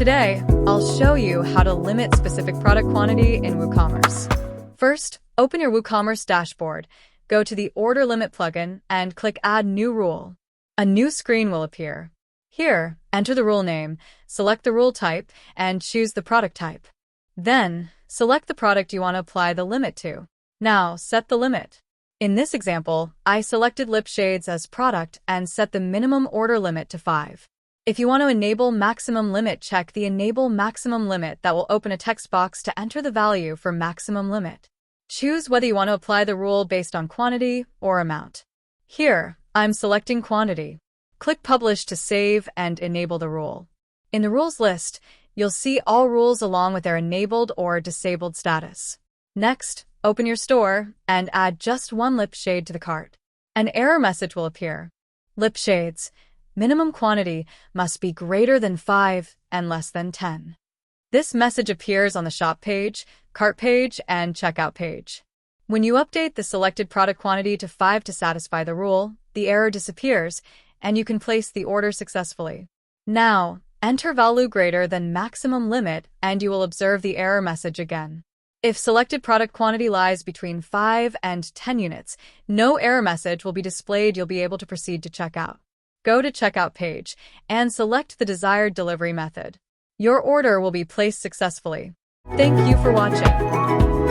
Today, I'll show you how to limit specific product quantity in WooCommerce. First, open your WooCommerce dashboard, go to the Order Limit plugin, and click Add New Rule. A new screen will appear. Here, enter the rule name, select the rule type, and choose the product type. Then, select the product you want to apply the limit to. Now, set the limit. In this example, I selected lip shades as product and set the minimum order limit to 5. If you want to enable maximum limit, check the Enable Maximum Limit that will open a text box to enter the value for maximum limit. Choose whether you want to apply the rule based on quantity or amount. Here, I'm selecting quantity. Click Publish to save and enable the rule. In the rules list, you'll see all rules along with their enabled or disabled status. Next, open your store and add just one lip shade to the cart. An error message will appear. Lip shades. Minimum quantity must be greater than 5 and less than 10. This message appears on the shop page, cart page, and checkout page. When you update the selected product quantity to 5 to satisfy the rule, the error disappears, and you can place the order successfully. Now, enter value greater than maximum limit, and you will observe the error message again. If selected product quantity lies between 5 and 10 units, no error message will be displayed. You'll be able to proceed to checkout. Go to Checkout page and select the desired delivery method. Your order will be placed successfully. Thank you for watching.